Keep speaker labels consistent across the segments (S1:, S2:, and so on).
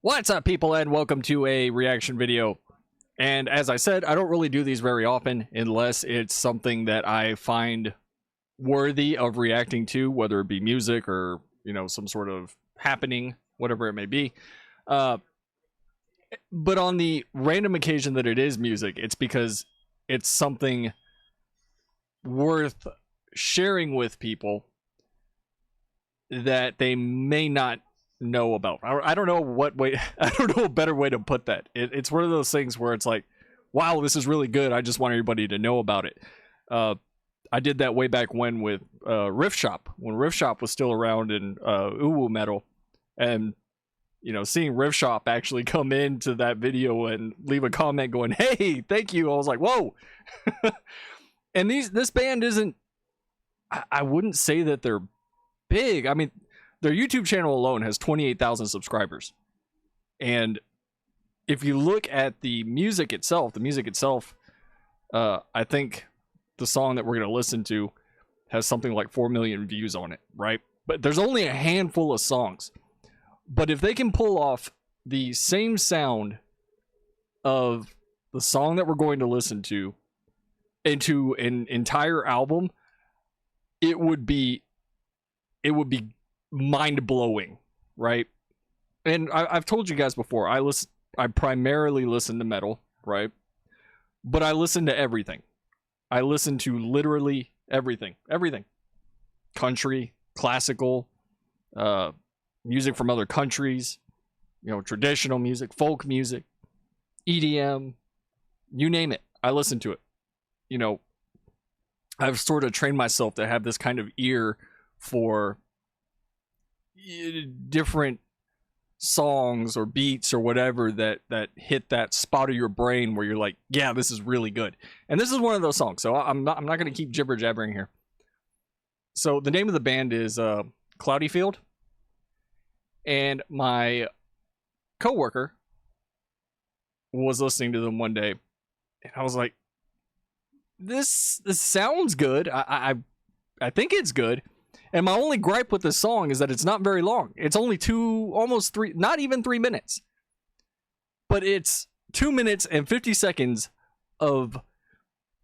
S1: What's up, people, and welcome to a reaction video. And as I said, I don't really do these very often unless it's something that I find worthy of reacting to, whether it be music or, you know, some sort of happening, whatever it may be. But on the random occasion that it is music, it's because it's something worth sharing with people that they may not know about. I don't know what way, I don't know a better way to put that. It's one of those things where it's like, wow, this is really good. I just want everybody to know about it. I did that way back when with Riff Shop, when Riff Shop was still around in uwu metal, and you know, seeing Riff Shop actually come into that video and leave a comment going, "Hey, thank you." I was like, whoa. And this band isn't, I wouldn't say that they're big. I mean, their YouTube channel alone has 28,000 subscribers. And if you look at the music itself, I think the song that we're going to listen to has something like 4 million views on it, right? But there's only a handful of songs. But if they can pull off the same sound of the song that we're going to listen to into an entire album, it would be mind-blowing, right? And I've told you guys before, I primarily listen to metal, right? But I listen to everything. I listen to literally everything. Country, classical, music from other countries, you know, traditional music, folk music, EDM, you name it, I listen to it. You know, I've sort of trained myself to have this kind of ear for different songs or beats or whatever that hit that spot of your brain where you're like, yeah, this is really good. And this is one of those songs, so I'm not going to keep jibber jabbering here. So the name of the band is Cloudyfield, and my coworker was listening to them one day, and I was like, this sounds good. I think it's good. And my only gripe with this song is that it's not very long. It's only almost 3, not even 3 minutes. But it's 2 minutes and 50 seconds of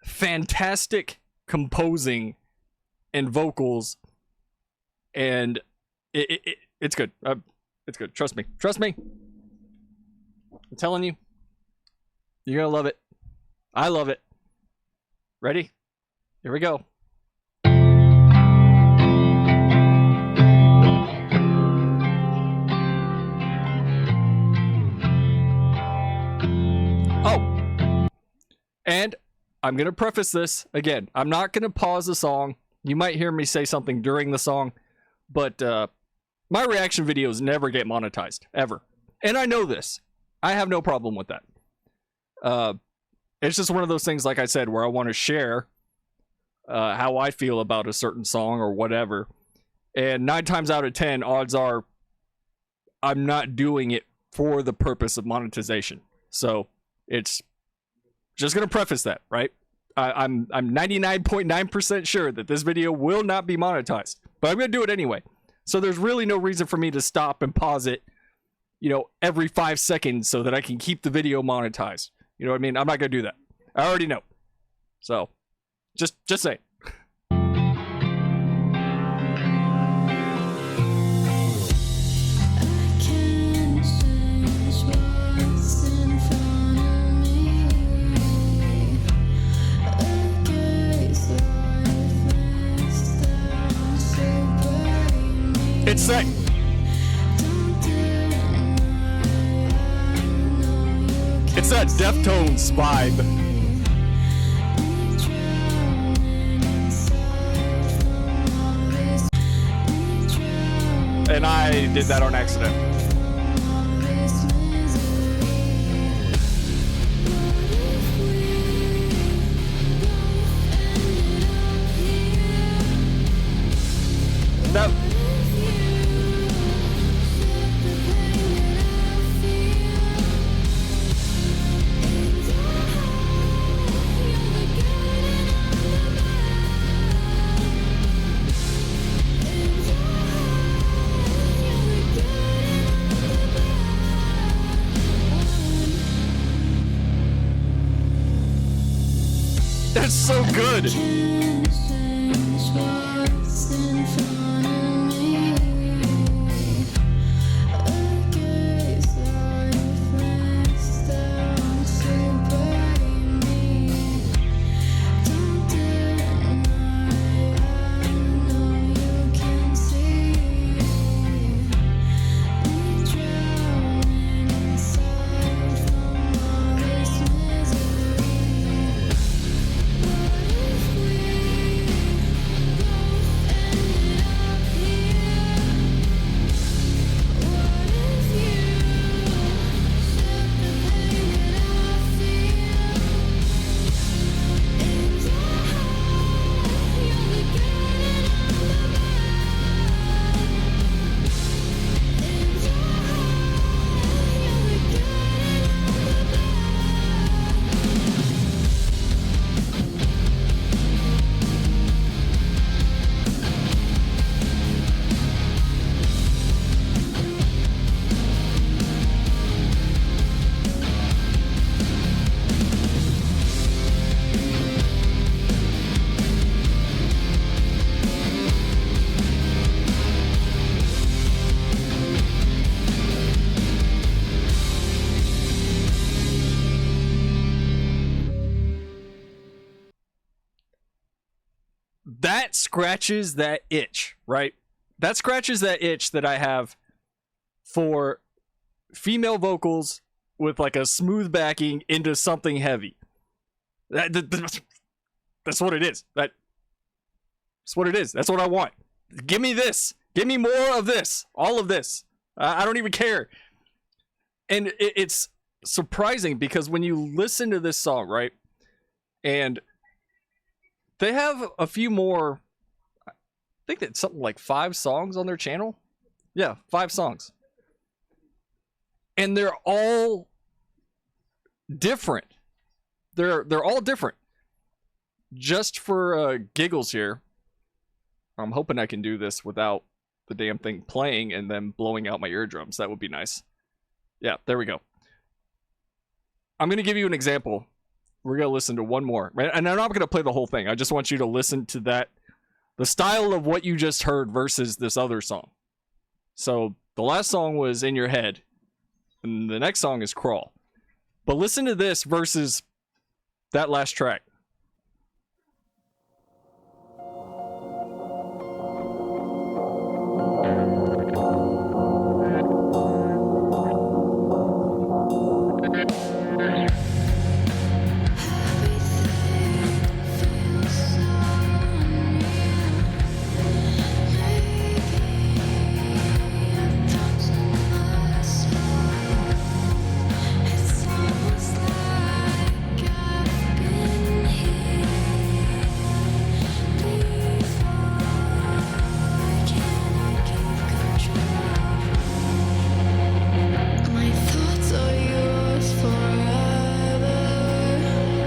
S1: fantastic composing and vocals. And it's good. It's good. Trust me. Trust me. I'm telling you. You're going to love it. I love it. Ready? Here we go. And I'm going to preface this again. I'm not going to pause the song. You might hear me say something during the song, but my reaction videos never get monetized, ever. And I know this. I have no problem with that. It's just one of those things, like I said, where I want to share how I feel about a certain song or whatever. And 9 times out of 10, odds are I'm not doing it for the purpose of monetization. So it's just going to preface that, right? I'm 99.9% sure that this video will not be monetized, but I'm going to do it anyway. So there's really no reason for me to stop and pause it, you know, every 5 seconds so that I can keep the video monetized. You know what I mean? I'm not going to do that. I already know. So just say. It's that. It's that Deftones vibe. And I did that on accident. No. It's so good. That scratches that itch, right? That scratches that itch that I have for female vocals with like a smooth backing into something heavy. That's what it is. That's what it is. That's what I want. Give me this. Give me more of this. All of this. I don't even care. And it's surprising because when you listen to this song, right? And they have a few more, I think that's something like 5 songs on their channel. Yeah, 5 songs. And they're all different. They're all different. Just for giggles here, I'm hoping I can do this without the damn thing playing and then blowing out my eardrums. That would be nice. Yeah, there we go. I'm going to give you an example. We're going to listen to one more. And I'm not going to play the whole thing. I just want you to listen to that. The style of what you just heard versus this other song. So the last song was In Your Head. And the next song is Crawl. But listen to this versus that last track.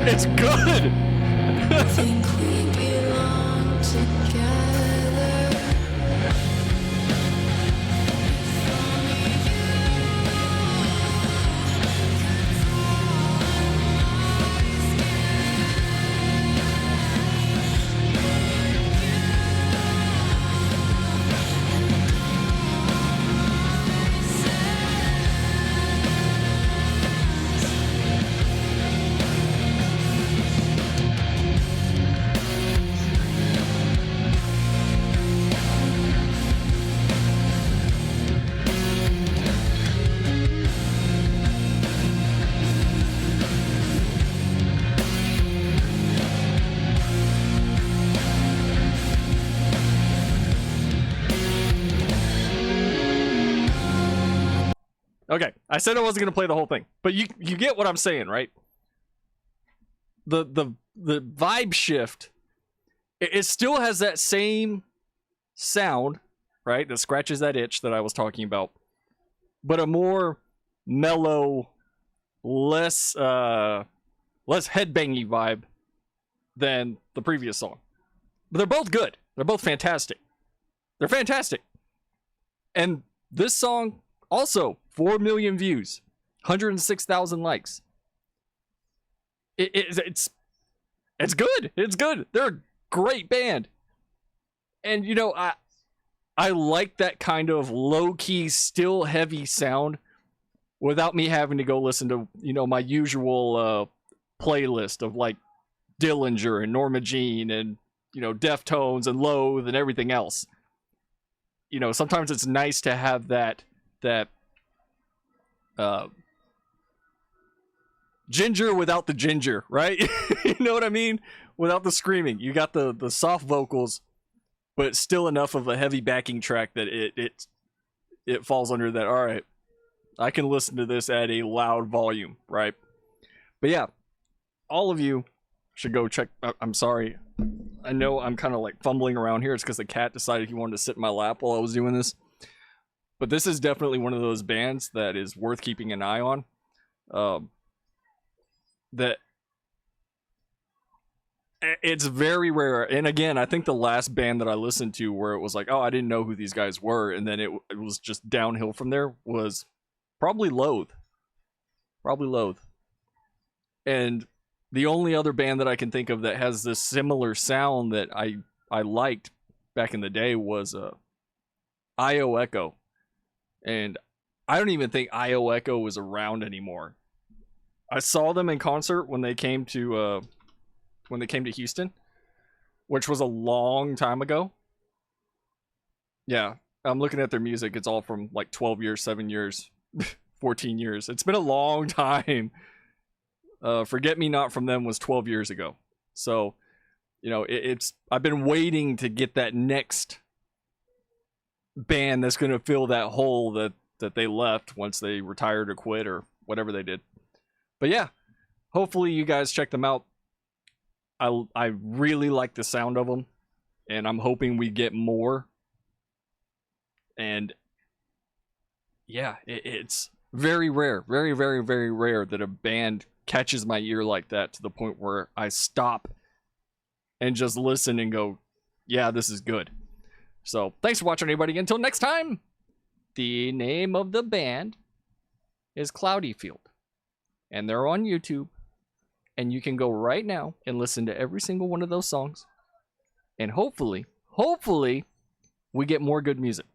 S1: It's good.
S2: I think we belong together.
S1: Okay, I said I wasn't gonna play the whole thing, but you get what I'm saying, right? The vibe shift, it still has that same sound, right? That scratches that itch that I was talking about, but a more mellow, less headbangy vibe than the previous song. But they're both good. They're both fantastic. They're fantastic. And this song also 4 million views, 106,000 likes. It's It's good. It's good. They're a great band. And you know, I like that kind of low-key, still heavy sound without me having to go listen to, you know, my usual playlist of like Dillinger and Norma Jean and, you know, Deftones and Loathe and everything else. You know, sometimes it's nice to have that ginger without the ginger, right? You know what I mean? Without the screaming. You got the soft vocals, but still enough of a heavy backing track that it falls under that, all right, I can listen to this at a loud volume, right? But yeah, all of you should go check. I'm sorry. I know I'm kind of like fumbling around here. It's because the cat decided he wanted to sit in my lap while I was doing this. But this is definitely one of those bands that is worth keeping an eye on. That it's very rare. And again, I think the last band that I listened to where it was like, oh, I didn't know who these guys were, and then it was just downhill from there was probably Loathe. Probably Loathe. And the only other band that I can think of that has this similar sound that I liked back in the day was IO Echo. And I don't even think IO Echo was around anymore. I saw them in concert when they came to Houston, which was a long time ago. Yeah, I'm looking at their music. It's all from like 12 years, 7 years, 14 years. It's been a long time. Forget Me Not from them was 12 years ago. So, you know, I've been waiting to get that next band that's going to fill that hole that they left once they retired or quit or whatever they did. But yeah, hopefully you guys check them out. I really like the sound of them, and I'm hoping we get more. And yeah, it's very rare, very, very, very rare that a band catches my ear like that to the point where I stop and just listen and go, yeah, this is good. So thanks for watching, everybody. Until next time, the name of the band is Cloudyfield, and they're on YouTube, and you can go right now and listen to every single one of those songs, and hopefully we get more good music.